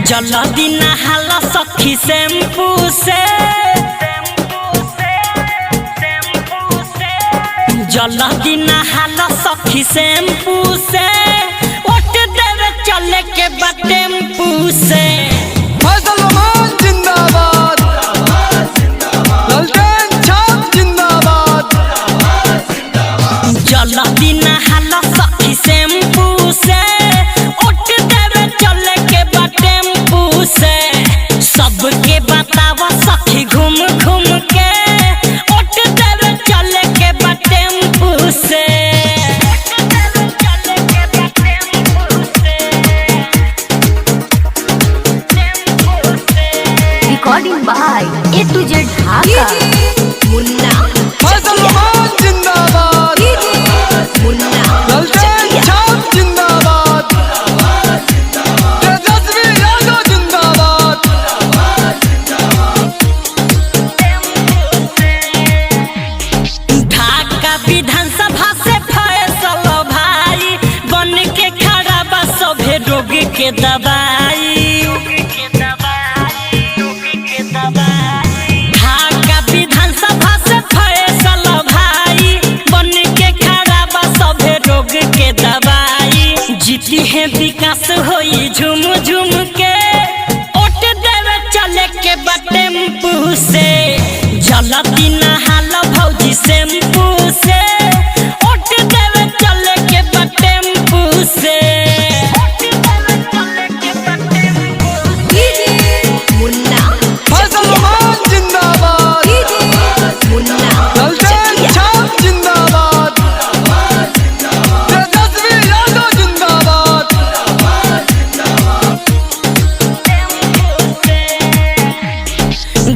जल्दी नहाला सखी शैम्पू से, जल्दी नहाला सखी शैम्पू से, उठ देवे चले के टेम्पू से। जिंदाबाद, लालटेन छाप जिंदाबाद। जल्दी नहाला सखी शैम्पू से, उठ देवे चले के टेम्पू से। सबके बतावा सखी घूम घूम के, उठ देवे चले के टेम्पू से। Recording by A to Z Dhaka. Munna जिंदाबाद, मुन्ना लालटेन छाप जिंदाबाद। तेजस्वी यादव जिंदाबाद। ढाका विधानसभा से फैसल भाई, बन के खड़ा बा सभे रोग के दवाई। ढाका विधानसभा से फैसल भाई, बन के खड़ा बा सभे रोग के दवाई। जीती है विकास होई झूम झूम के, उठ देवे चले के टेम्पू से। जल्दी नहाला भौजी शैम्पू से, उठ देवे चले के टेम्पू से। मुन्ना जिंदाबाद, मुन्ना लालटेन छाप जिंदाबाद। तेजस्वी यादव जिंदाबाद।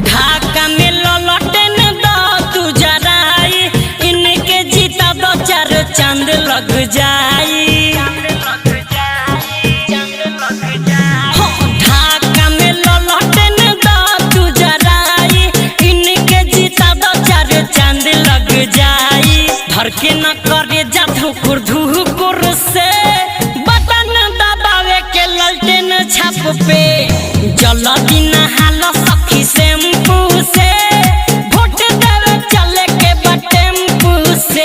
ढाका में ललटेन दो तू जराई, इनके जीता दो चार चांद लग जाई। ढाका में ललटेन दो तू जराई, इनके जीता दो चार चांद लग जाई। धर के न करे जा धुकुर धुकुर से, बटन दबावे के ललटेन छाप पे। जल्दी नहाला सखी शैम्पू से, भोट देवे चले के टेम्पू से।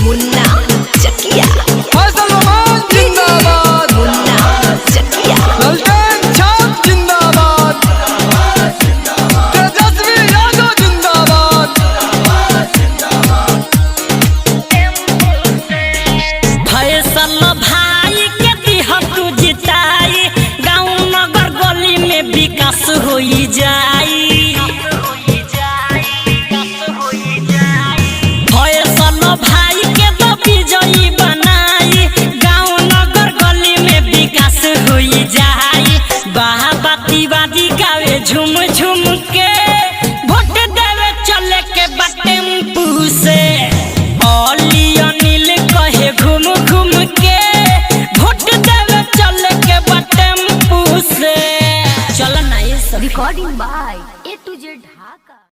मुन्ना चकिया, जिंदाबाद, मुन्ना चकिया। लालटेन छाप जिंदाबाद। तेजस्वी यादव जिंदाबाद। फैसल भाई के दिह तू जिताई, गाँव नगर गली में विकास होई जाई। फैसल भाई के तो विजयी बनाई, गाँव नगर गली में विकास होई जाई। बातीवादी गावे झूम झूम के, भोट देवे चले के टेम्पू से। अली अनिल कहे घूम घूम के, भोट देवे चले के टेम्पू से। चल ना ये सब recording by A to Z Dhaka.